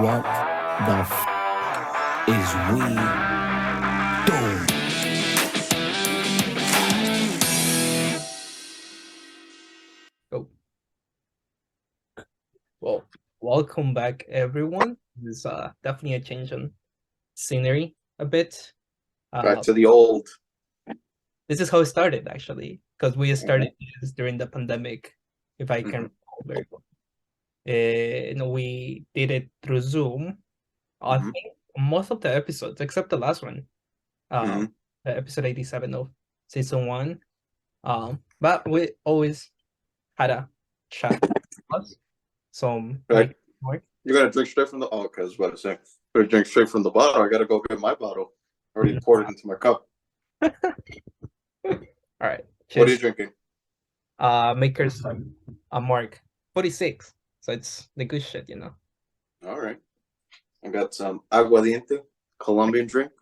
What the is we doing? Oh, well, welcome back, everyone. This is definitely a change in scenery a bit. Back Uh, to the old. this is how it started, actually, because we started this during the pandemic, if I can recall very well. And we did it through Zoom. I Mhm. think most of the episodes, except the last one, Mhm. the episode 87 of season one. But we always had a chat. So Right. make it work. You gotta drink straight from the because what I say. Gotta drink straight from the bottle. I gotta go get my bottle. Already poured it into my cup. All right. What are you Cheers. drinking? Makers a mark 46. So it's the good shit, you know. All right. I got some aguardiente, Colombian drink.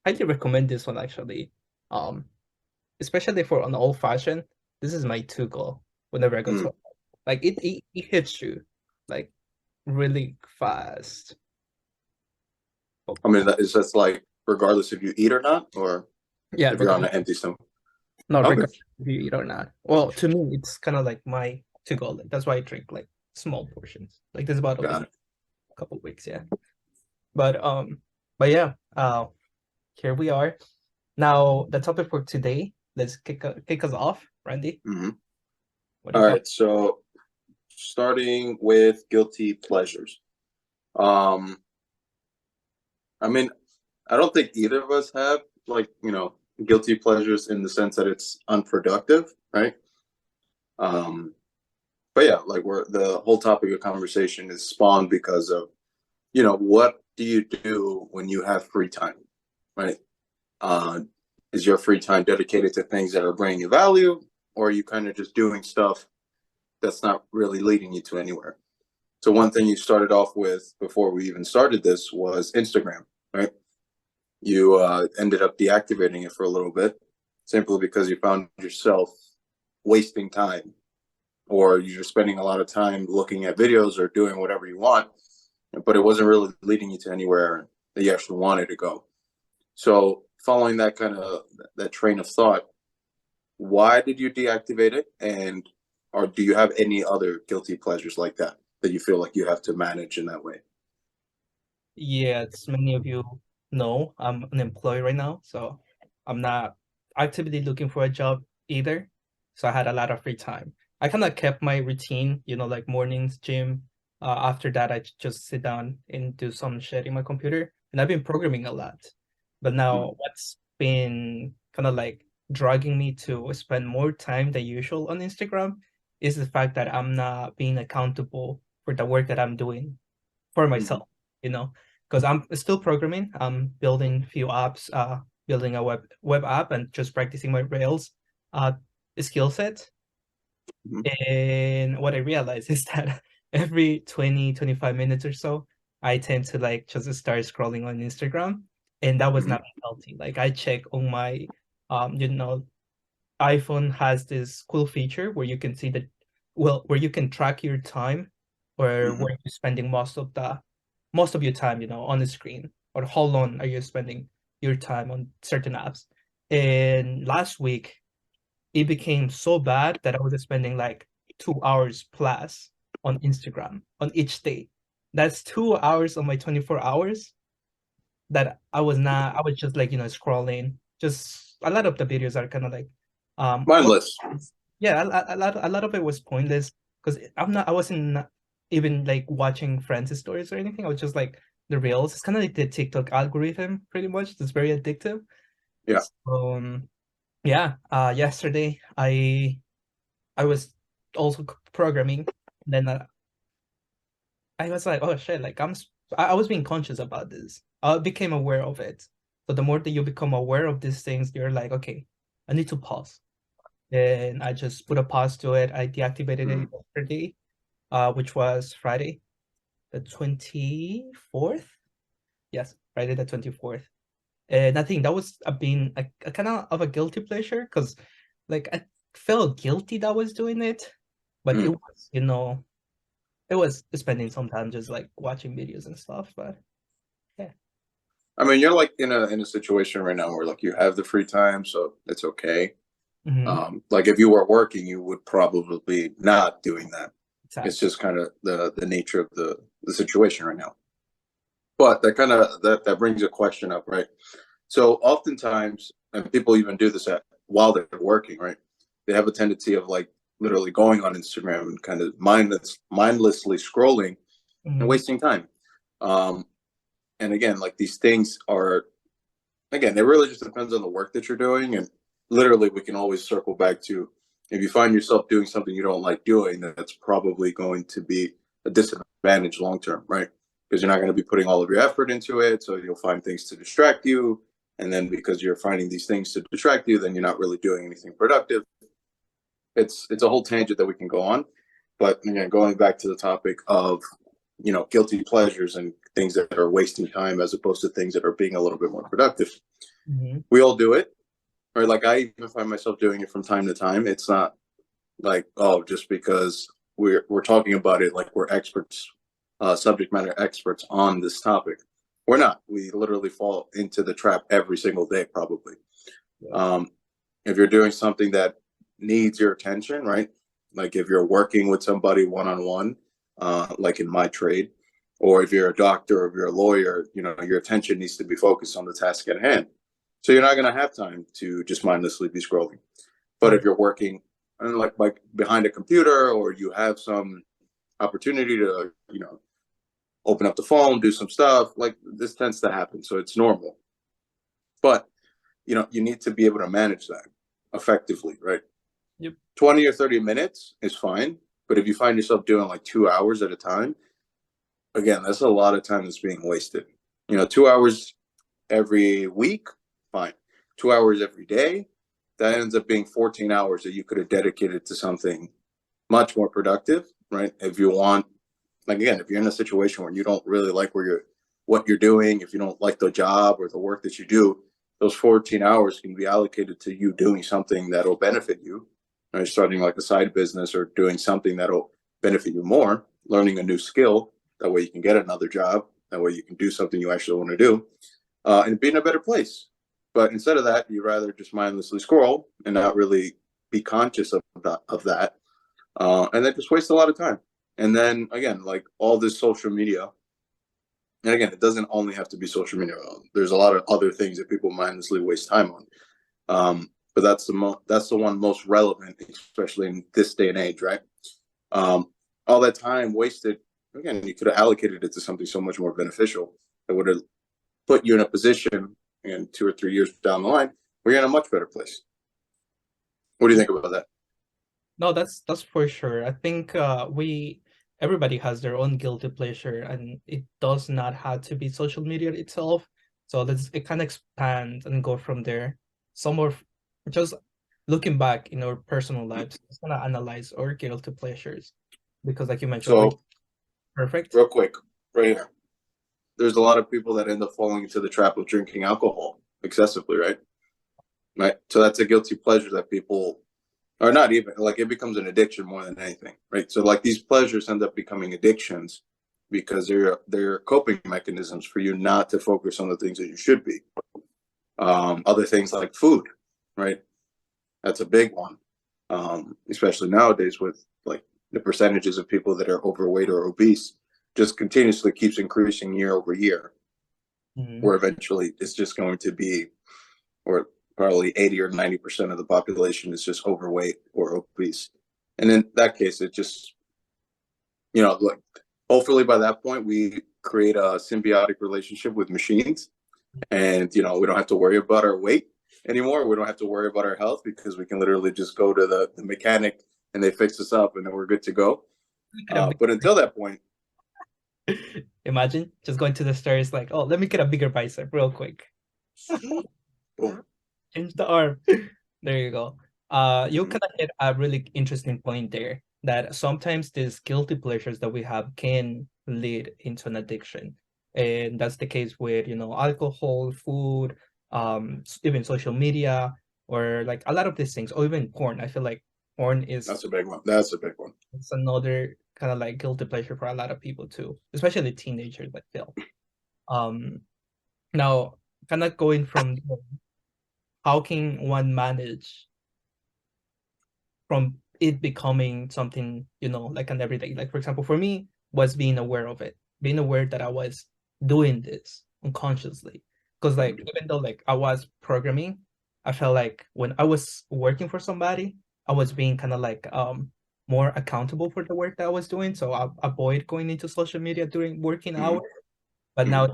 Highly recommend this one actually. Um, especially for an old fashioned. This is my to go whenever I go to Mm. like it hits you like really fast. Oh, I mean, is that like regardless if you eat or not, or yeah, if you're on an regardless, empty stomach? not Okay. regardless if you eat or not. Well, to me, it's kind of like my to go. Like, that's why I drink like small portions. Like this bottle is Got a it. couple weeks, yeah. But yeah, here we are. Now, the topic for today, let's kick us off, Randy. Mhm. What do All you got? right. So starting with guilty pleasures. Um, I mean, I don't think either of us have guilty pleasures in the sense that it's unproductive, right? Um, but yeah, like we're the whole topic of conversation is spawned because of what do you do when you have free time, right? Uh, is your free time dedicated to things that are bringing you value, or are you kind of just doing stuff that's not really leading you to anywhere? So one thing you started off with before we even started this was Instagram, right? You ended up deactivating it for a little bit simply because you found yourself wasting time, or you're spending a lot of time looking at videos or doing whatever you want, but it wasn't really leading you to anywhere that you actually wanted to go. So following that train of thought, why did you deactivate it? And or do you have any other guilty pleasures like that you feel like you have to manage in that way? Yeah, as many of you know, I'm unemployed right now, so I'm not actively looking for a job either. So I had a lot of free time. I kind of kept my routine, like mornings, gym. After that, I just sit down and do some shit in my computer. And I've been programming a lot. But now what's been kind of like dragging me to spend more time than usual on Instagram is the fact that I'm not being accountable for the work that I'm doing for Mm-hmm. myself, because I'm still programming. I'm building few apps, building a web app and just practicing my Rails uh skill set. Mm-hmm. And what I realized is that every 20-25 minutes or so, I tend to like just start scrolling on Instagram. And that was Mm-hmm. not healthy. Like I check on my iPhone has this cool feature where you can see where you can track your time or Mm-hmm. where you're spending most of your time, on the screen, or how long are you spending your time on certain apps. And last week, it became so bad that I was spending like 2 hours plus on Instagram on each day. That's 2 hours on my 24 hours that I was just like, scrolling. Just a lot of the videos are kind of like, well, Mindless. yeah, a lot of it was pointless because I wasn't even like watching friends' stories or anything. I was just like the reels. It's kind of like the TikTok algorithm, pretty much. It's very addictive. Yeah. So, yeah, yesterday I was also programming. Then I was like, oh shit, like I was being conscious about this. I became aware of it. So the more that you become aware of these things, you're like, okay, I need to pause. And I just put a pause to it. I deactivated Mm-hmm. it yesterday, which was Friday, the 24th. Yes, Friday the 24th. And I think that was being a kind of a guilty pleasure because like I felt guilty that I was doing it, but it Mm-hmm. was, it was spending some time just like watching videos and stuff. But yeah. I mean, you're like in a situation right now where like you have the free time, so it's okay. Like if you were working, you would probably be not doing that. Exactly. It's just kind of the nature of the situation right now. But that kind of that brings a question up, right? So oftentimes, and people even do this while they're working, right? They have a tendency of like literally going on Instagram and kind of mindlessly scrolling and wasting time. And again, like these things are, again, it really just depends on the work that you're doing. And literally, we can always circle back to if you find yourself doing something you don't like doing, that's probably going to be a disadvantage long term, right? Because you're not going to be putting all of your effort into it. So you'll find things to distract you. And then because you're finding these things to distract you, then you're not really doing anything productive. It's a whole tangent that we can go on. But again, going back to the topic of, guilty pleasures and things that are wasting time as opposed to things that are being a little bit more productive. We all do it, right? Like I even find myself doing it from time to time. It's not like, oh, just because we're talking about it, like we're experts, subject matter experts on this topic. We're not. We literally fall into the trap every single day, probably. Yeah. If you're doing something that needs your attention, right? Like if you're working with somebody one-on-one, like in my trade, or if you're a doctor or if you're a lawyer, your attention needs to be focused on the task at hand. So you're not going to have time to just mindlessly be scrolling. But if you're working like behind a computer, or you have some opportunity to, open up the phone, do some stuff, like this tends to happen. So it's normal. But, you need to be able to manage that effectively, right? Yep. 20 or 30 minutes is fine. But if you find yourself doing like 2 hours at a time, again, that's a lot of time that's being wasted. 2 hours every week, fine. 2 hours every day, that ends up being 14 hours that you could have dedicated to something much more productive, right? If you want, like, again, if you're in a situation where you don't really like what you're doing, if you don't like the job or the work that you do, those 14 hours can be allocated to you doing something that'll benefit you, right? Starting like a side business or doing something that'll benefit you more, learning a new skill. That way you can get another job. That way you can do something you actually want to do, and be in a better place. But instead of that, you rather just mindlessly scroll and not really be conscious of that, and then just waste a lot of time. And then again, like all this social media, and again, it doesn't only have to be social media. There's a lot of other things that people mindlessly waste time on. But that's the one most relevant, especially in this day and age, right? All that time wasted, again, you could have allocated it to something so much more beneficial that would have put you in a position in 2 or 3 years down the line where you're in a much better place. What do you think about that? No, that's for sure. I think everybody has their own guilty pleasure, and it does not have to be social media itself. So it kind of expand and go from there. Some of just looking back in our personal lives, it's gonna analyze our guilty pleasures because, like you mentioned, So, perfect. real quick, right here. There's a lot of people that end up falling into the trap of drinking alcohol excessively, right? Right. So that's a guilty pleasure that people are not even like, it becomes an addiction more than anything, right? So like these pleasures end up becoming addictions because they're coping mechanisms for you not to focus on the things that you should be. Other things like food, right? That's a big one, especially nowadays with like the percentages of people that are overweight or obese just continuously keeps increasing year over year, where eventually it's just going to be, or probably 80 or 90% of the population is just overweight or obese. And in that case, it just, like, hopefully by that point, we create a symbiotic relationship with machines, and, we don't have to worry about our weight anymore. We don't have to worry about our health because we can literally just go to the mechanic and they fix us up and then we're good to go. But until that point, imagine just going to the stores like, oh, let me get a bigger bicep real quick. boom. Change the arm. There you go. You kind of hit a really interesting point there, that sometimes these guilty pleasures that we have can lead into an addiction. And that's the case with, alcohol, food, even social media, or like a lot of these things, or even porn. I feel like porn is That's a big one. That's a big one. It's another kind of like guilty pleasure for a lot of people too, especially teenagers, I feel. Now kind of going from how can one manage from it becoming something, like an everyday, like for example, for me was being aware of it, being aware that I was doing this unconsciously. Because like, even though like I was programming, I felt like when I was working for somebody, I was being kind of like more accountable for the work that I was doing. So I avoid going into social media during working hours. But now,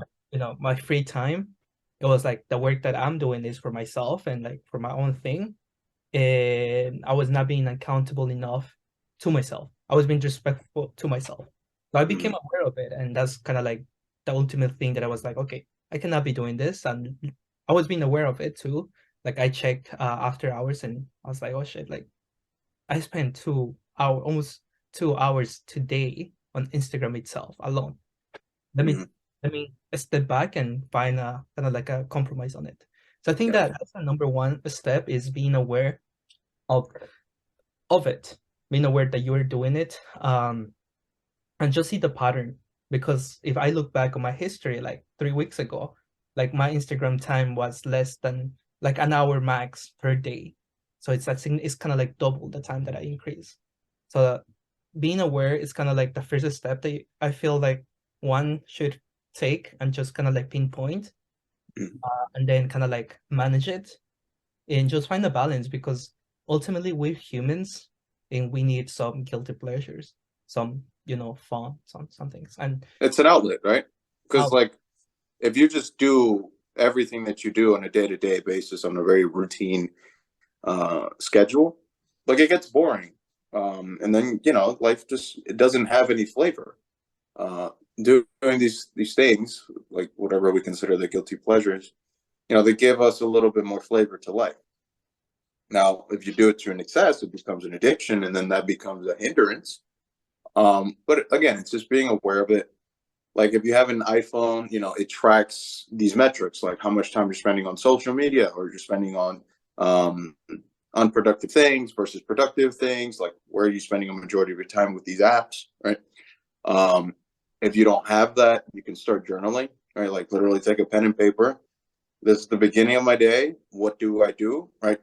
my free time, it was like the work that I'm doing is for myself and like for my own thing. And I was not being accountable enough to myself. I was being disrespectful to myself. So I became aware of it. And that's kind of like the ultimate thing that I was like, okay, I cannot be doing this. And I was being aware of it too. Like I checked after hours and I was like, oh shit, like I spent almost 2 hours today on Instagram itself alone. Let me let me step back and find a kind of like a compromise on it. So I think that that's the number one step, is being aware of it, being aware that you're doing it, and just see the pattern. Because if I look back on my history, like 3 weeks ago, like my Instagram time was less than like an hour max per day. So it's kind of like double the time that I increase. So being aware is kind of like the first step that I feel like one should take and just kind of like pinpoint, and then kind of like manage it and just find a balance, because ultimately we're humans and we need some guilty pleasures, some fun, some things, and It's an outlet, right? Because out. like if you just do everything that you do on a day-to-day basis on a very routine schedule, like it gets boring. And then life just, it doesn't have any flavor. Doing these things, like whatever we consider the guilty pleasures, they give us a little bit more flavor to life. Now, if you do it to an excess, it becomes an addiction, and then that becomes a hindrance. But again, it's just being aware of it. Like if you have an iPhone, it tracks these metrics, like how much time you're spending on social media, or you're spending on unproductive things versus productive things. Like where are you spending a majority of your time with these apps, right? If you don't have that, you can start journaling, right? Like literally take a pen and paper. This is the beginning of my day. What do I do, right?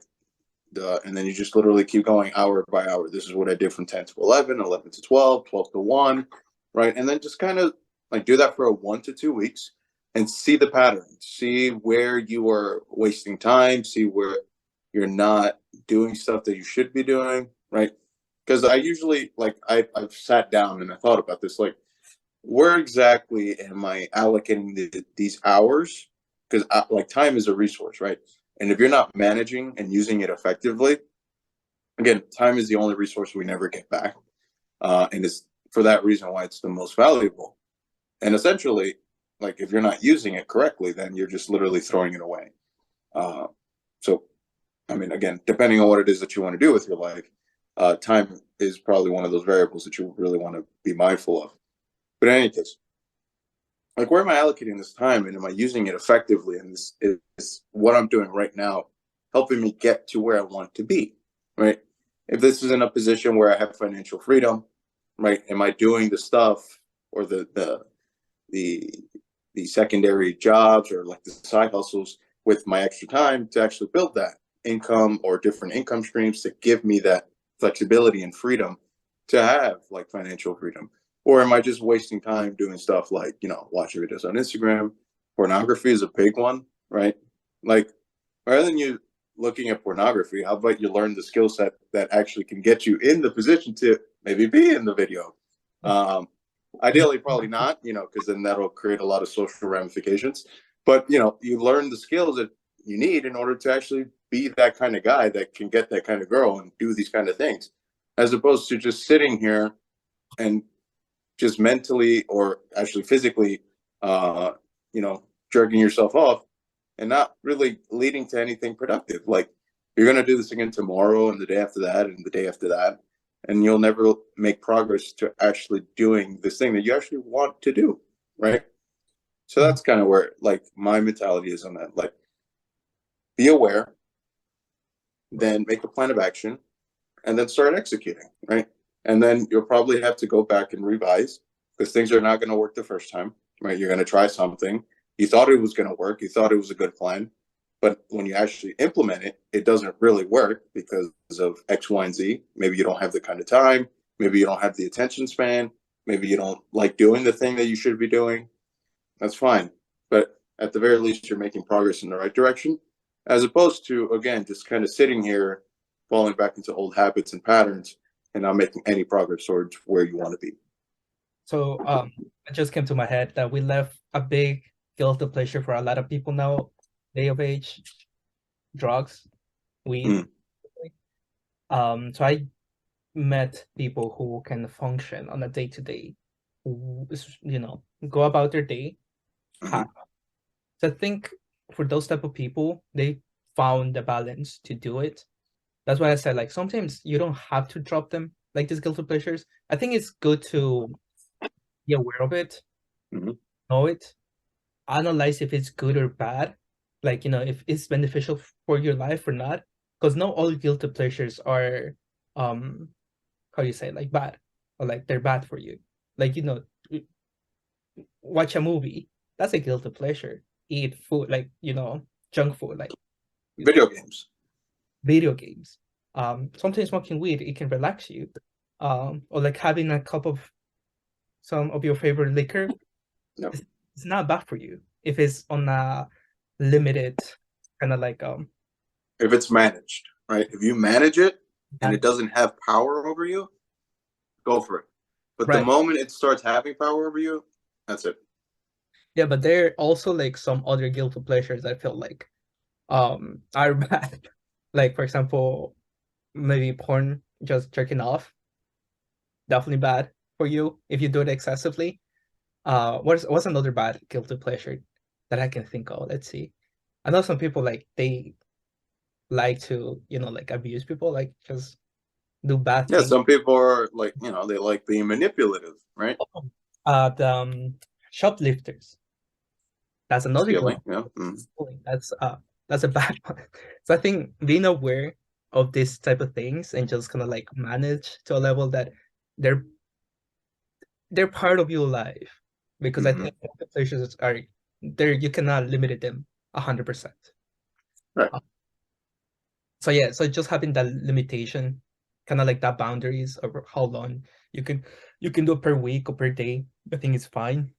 And then you just literally keep going hour by hour. This is what I did from 10 to 11, 11 to 12, 12 to 1, right? And then just kind of like do that for 1 to 2 weeks and see the pattern. See where you are wasting time. See where you're not doing stuff that you should be doing, right? Because I usually, like, I've sat down and I thought about this, like, where exactly am I allocating these hours? Because like time is a resource, right? And if you're not managing and using it effectively, again, time is the only resource we never get back. And it's for that reason why it's the most valuable. And essentially, like if you're not using it correctly, then you're just literally throwing it away. So, I mean, again, depending on what it is that you want to do with your life, time is probably one of those variables that you really want to be mindful of. But in any case, like where am I allocating this time, and am I using it effectively? And this is what I'm doing right now, helping me get to where I want to be, right? If this is in a position where I have financial freedom, right? Am I doing the stuff or the secondary jobs or like the side hustles with my extra time to actually build that income or different income streams to give me that flexibility and freedom to have like financial freedom? Or am I just wasting time doing stuff like, watching videos on Instagram? Pornography is a big one, right? Like, rather than you looking at pornography, how about you learn the skill set that actually can get you in the position to maybe be in the video? Ideally, probably not, because then that'll create a lot of social ramifications. But, you learn the skills that you need in order to actually be that kind of guy that can get that kind of girl and do these kind of things, as opposed to just sitting here and just mentally or actually physically, jerking yourself off and not really leading to anything productive. Like you're going to do this again tomorrow and the day after that and the day after that, and you'll never make progress to actually doing this thing that you actually want to do, right? So that's kind of where like my mentality is on that. Like be aware, then make a plan of action, and then start executing, right? And then you'll probably have to go back and revise because things are not going to work the first time, right? You're going to try something. You thought it was going to work. You thought it was a good plan. But when you actually implement it, it doesn't really work because of X, Y, and Z. Maybe you don't have the kind of time. Maybe you don't have the attention span. Maybe you don't like doing the thing that you should be doing. That's fine. But at the very least, you're making progress in the right direction, as opposed to, again, just kind of sitting here, falling back into old habits and patterns and not making any progress towards where you want to be. So it just came to my head that we left a big guilty pleasure for a lot of people now, day of age, drugs, weed. So I met people who can function on a day-to-day, you know, go about their day. So I think for those type of people, they found the balance to do it. That's why I said, like, sometimes you don't have to drop them, like these guilty pleasures. I think it's good to be aware of it, know it, analyze if it's good or bad, like, you know, if it's beneficial for your life or not. Because not all guilty pleasures are, how do you say, like, bad, or like they're bad for you. Like, you know, watch a movie, that's a guilty pleasure. Eat food, like, you know, junk food, like Video games. Sometimes smoking weed, it can relax you, or like having a cup of some of your favorite liquor. It's not bad for you if it's on a limited kind of like if it's managed, right? If you manage it and it doesn't have power over you, go for it. But the moment it starts having power over you, that's it. Yeah, but there are also like some other guilty pleasures I feel like are bad. Like, for example, maybe porn, just jerking off. Definitely bad for you if you do it excessively. What's another bad guilty pleasure that I can think of? Let's see. I know some people, like, they like to, you know, like, abuse people, like, just do bad things. Some people are like, you know, they like being manipulative, right? The shoplifters. That's another Stealing, that's a bad one. So I think being aware of this type of things and just kind of like manage to a level that they're part of your life, because I think the pleasures are there, you cannot limit them 100%. Right. So yeah, so just having that limitation, kind of like that boundaries of how long you can do it per week or per day, I think it's fine.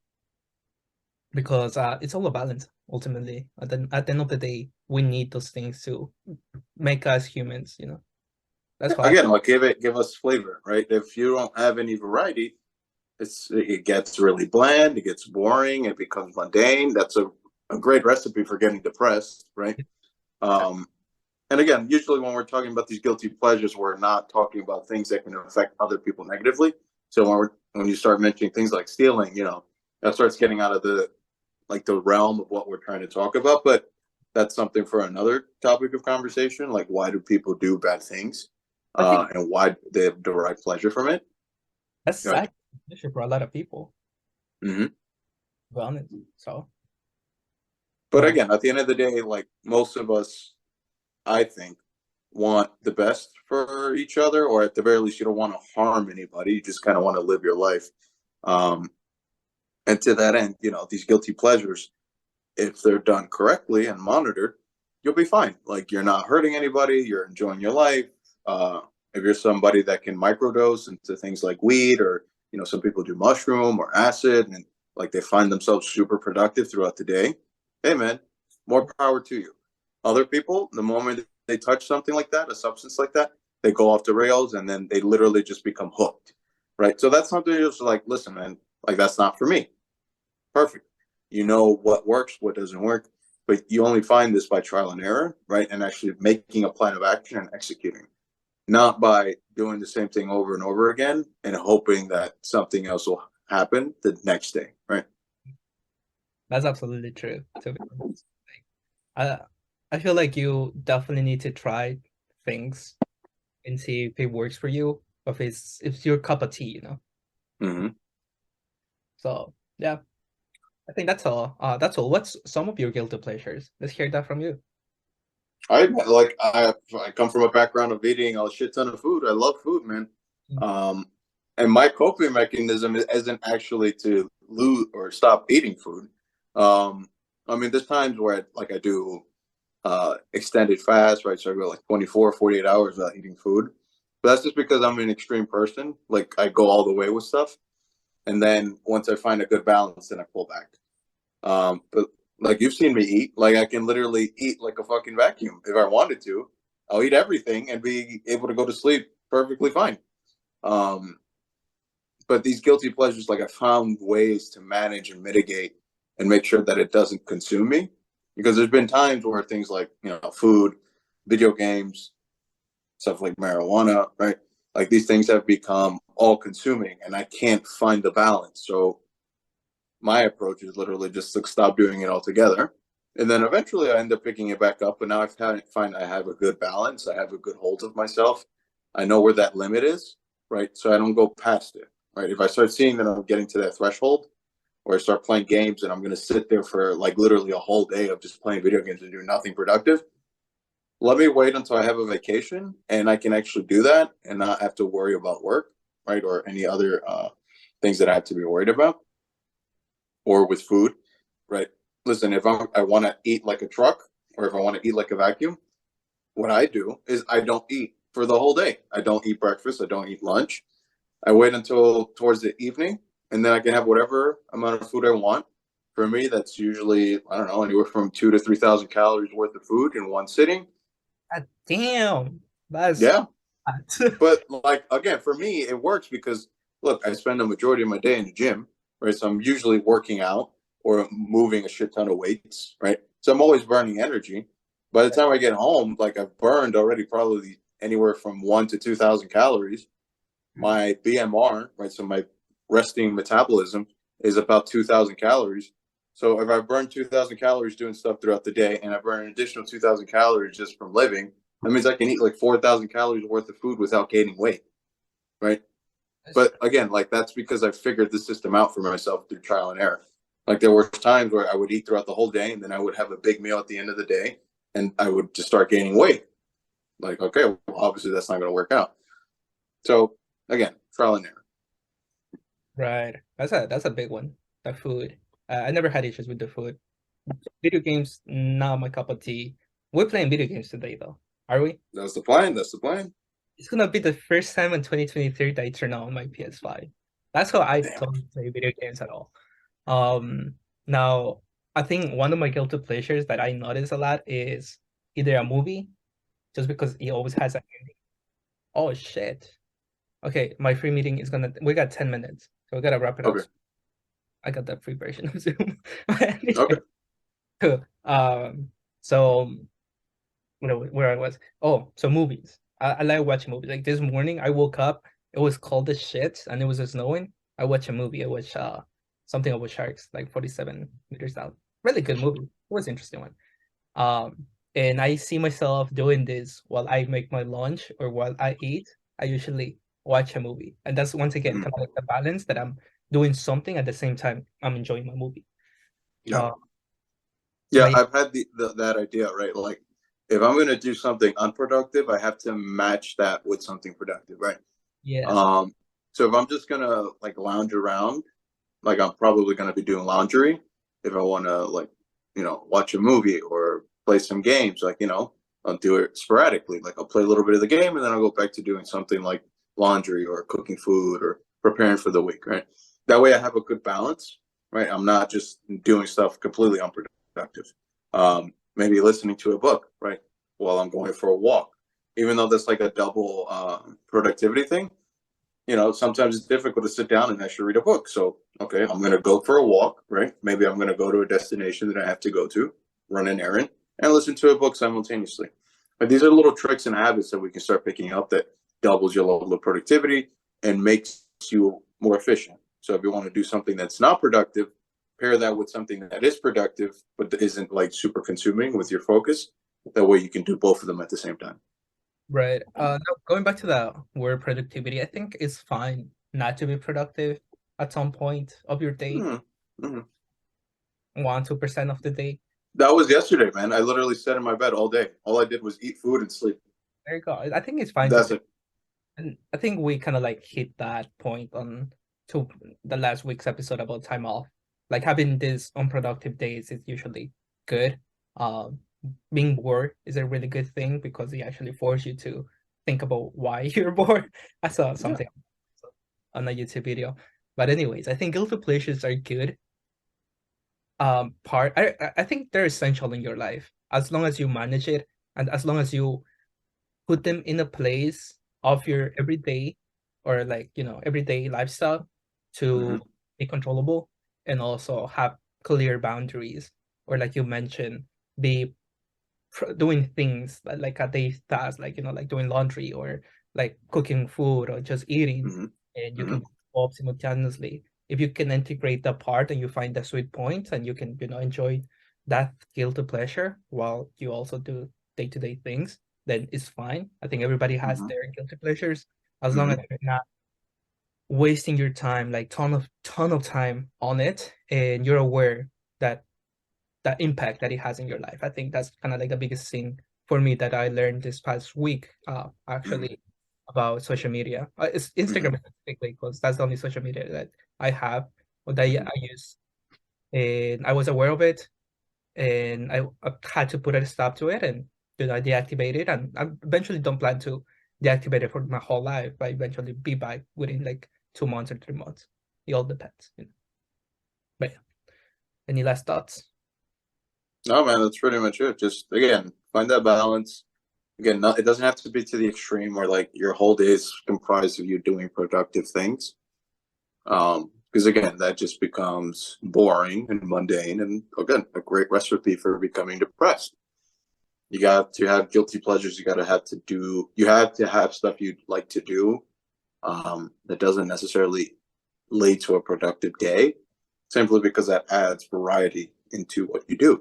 Because it's all a balance ultimately. At the end of the day, we need those things to make us humans, you know. That's why again, like give us flavor, right? If you don't have any variety, it gets really bland, it gets boring, it becomes mundane. That's a great recipe for getting depressed, right? And again, usually when we're talking about these guilty pleasures, we're not talking about things that can affect other people negatively. So when you start mentioning things like stealing, you know, that starts getting out of the realm of what we're trying to talk about. But that's something for another topic of conversation. Like, why do people do bad things, and why they derive pleasure from it? That's sad for a lot of people. Mm-hmm. Well, so. But again, at the end of the day, like, most of us, I think, want the best for each other, or at the very least, you don't want to harm anybody. You just kind of want to live your life. And to that end, you know, these guilty pleasures, if they're done correctly and monitored, you'll be fine. Like, you're not hurting anybody. You're enjoying your life. If you're somebody that can microdose into things like weed, or, you know, some people do mushroom or acid, and like they find themselves super productive throughout the day, hey man, more power to you. Other people, the moment they touch something like that, a substance like that, they go off the rails and then they literally just become hooked, right? So that's something you're just like, listen, man, like, that's not for me. Perfect. You know what works, what doesn't work, but you only find this by trial and error, right? And actually making a plan of action and executing, not by doing the same thing over and over again and hoping that something else will happen the next day, right? That's absolutely true. To be honest, I feel like you definitely need to try things and see if it works for you, or if it's your cup of tea, you know. Mm-hmm. So yeah, I think that's all. That's all. What's some of your guilty pleasures? Let's hear that from you. I come from a background of eating a shit ton of food. I love food, man. And my coping mechanism isn't actually to lose or stop eating food. I mean, there's times where I do extended fast, right? So I go like 24, 48 hours without eating food. But that's just because I'm an extreme person. Like I go all the way with stuff. And then once I find a good balance, then I pull back. But like you've seen me eat, like I can literally eat like a fucking vacuum. If I wanted to, I'll eat everything and be able to go to sleep perfectly fine. But these guilty pleasures, like I found ways to manage and mitigate and make sure that it doesn't consume me. Because there's been times where things like, food, video games, stuff like marijuana, right? Like these things have become all consuming and I can't find the balance. So my approach is literally just to stop doing it altogether. And then eventually I end up picking it back up. But now I find I have a good balance. I have a good hold of myself. I know where that limit is, right? So I don't go past it, right? If I start seeing that I'm getting to that threshold, or I start playing games and I'm going to sit there for like literally a whole day of just playing video games and doing nothing productive, let me wait until I have a vacation and I can actually do that and not have to worry about work, right? Or any other things that I have to be worried about, or with food, right? Listen, if I want to eat like a truck, or if I want to eat like a vacuum, what I do is I don't eat for the whole day. I don't eat breakfast. I don't eat lunch. I wait until towards the evening, and then I can have whatever amount of food I want. For me, that's usually, I don't know, anywhere from 2,000 to 3,000 calories worth of food in one sitting. God damn. That's Yeah. hot. But like, again, for me, it works because look, I spend the majority of my day in the gym, right? So I'm usually working out or moving a shit ton of weights, right? So I'm always burning energy. By the time I get home, like I've burned already probably anywhere from 1,000 to 2,000 calories. My BMR, right? So my resting metabolism is about 2,000 calories. So if I burn 2,000 calories doing stuff throughout the day and I burn an additional 2,000 calories just from living, that means I can eat like 4,000 calories worth of food without gaining weight, right? But again, like that's because I figured the system out for myself through trial and error. Like there were times where I would eat throughout the whole day and then I would have a big meal at the end of the day and I would just start gaining weight. Like, okay, well, obviously that's not going to work out. So again, trial and error. Right. That's a big one. The food. I never had issues with the food. Video games, not my cup of tea. We're playing video games today, though. Are we? That's the plan. That's the plan. It's gonna be the first time in 2023 that I turn on my PS5. That's how I Damn. don't play video games at all. Now I think one of my guilty pleasures that I notice a lot is either a movie, just because it always has an ending. Oh shit. Okay, my free meeting is we got 10 minutes, so we gotta wrap it up. Okay. I got the free version of Zoom. Anyway, Okay. cool. So where I was. Oh, so movies. I like watching movies. Like this morning, I woke up. It was cold as shit, and it was snowing. I watched a movie. I watched something about sharks, like 47 meters down. Really good movie. It was an interesting one. And I see myself doing this while I make my lunch or while I eat. I usually watch a movie, and that's once again kind of like the balance that I'm doing something at the same time I'm enjoying my movie. Yeah. But I've had that idea, right? Like if I'm going to do something unproductive, I have to match that with something productive, right? yes. So if I'm just going to like lounge around, like I'm probably going to be doing laundry. If I want to like, watch a movie or play some games, like, I'll do it sporadically. Like I'll play a little bit of the game and then I'll go back to doing something like laundry or cooking food or preparing for the week, right? That way I have a good balance, right? I'm not just doing stuff completely unproductive. Maybe listening to a book, right? While I'm going for a walk, even though that's like a double productivity thing. Sometimes it's difficult to sit down and actually read a book. So, okay, I'm going to go for a walk, right? Maybe I'm going to go to a destination that I have to go to, run an errand, and listen to a book simultaneously. But these are little tricks and habits that we can start picking up that doubles your level of productivity and makes you more efficient. So if you want to do something that's not productive, pair that with something that is productive, but isn't like super consuming with your focus. That way you can do both of them at the same time. Right. No, going back to the word productivity, I think it's fine not to be productive at some point of your day, 1-2% of the day. That was yesterday, man. I literally sat in my bed all day. All I did was eat food and sleep. There you go. I think it's fine That's it. And I think we kind of like hit that point on to the last week's episode about time off. Like having these unproductive days is usually good. Um, Being bored is a really good thing because it actually forces you to think about why you're bored. I saw something on a YouTube video. But anyways, I think guilty pleasures are good. I think they're essential in your life as long as you manage it and as long as you put them in a place of your everyday or like everyday lifestyle to be controllable and also have clear boundaries, or like you mentioned, be doing things like a day task, like like doing laundry or like cooking food or just eating, and you can both simultaneously. If you can integrate the part and you find the sweet point and you can enjoy that guilty pleasure while you also do day-to-day things, then it's fine. I think everybody has their guilty pleasures as long as you're not wasting your time, like ton of time on it, and you're aware that the impact that it has in your life. I think that's kind of like the biggest thing for me that I learned this past week, actually, about social media. It's Instagram specifically, because that's the only social media that I have or that I use, and I was aware of it, and I had to put a stop to it, and I deactivate it, and I eventually don't plan to deactivate it for my whole life. I eventually be back within like 2 months or 3 months. It all depends. But yeah. Any last thoughts? No, man, that's pretty much it. Just again, find that balance. Again, it doesn't have to be to the extreme where like your whole day is comprised of you doing productive things. Because again, that just becomes boring and mundane, and again, a great recipe for becoming depressed. You got to have guilty pleasures. You have to have stuff you'd like to do that doesn't necessarily lead to a productive day, simply because that adds variety into what you do.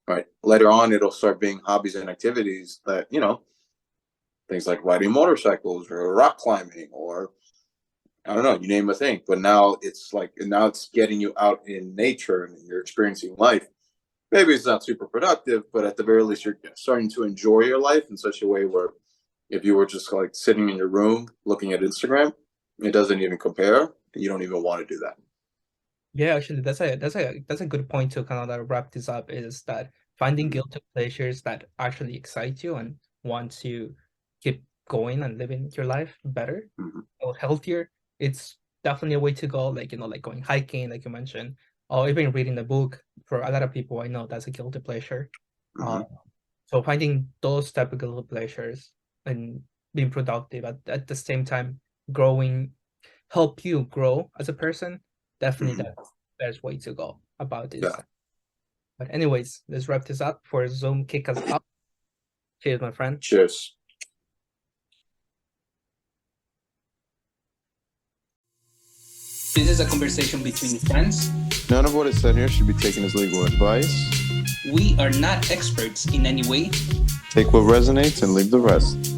Right. Later on, it'll start being hobbies and activities that, things like riding motorcycles or rock climbing, or I don't know, you name a thing. But now it's getting you out in nature and you're experiencing life. Maybe it's not super productive, but at the very least, you're starting to enjoy your life in such a way where if you were just like sitting in your room looking at Instagram, it doesn't even compare. You don't even want to do that. Yeah, actually, that's a good point to kind of wrap this up, is that finding guilty pleasures that actually excite you and want to keep going and living your life better or healthier. It's definitely a way to go. Like like going hiking, like you mentioned, or even reading a book. For a lot of people, I know that's a guilty pleasure. So finding those type of guilty pleasures and being productive at the same time, help you grow as a person. Definitely that's the best way to go about this. Yeah. But anyways, let's wrap this up for Zoom Kick Us Up. Cheers, my friend. Cheers. This is a conversation between friends. None of what is said here should be taken as legal advice. We are not experts in any way. Take what resonates and leave the rest.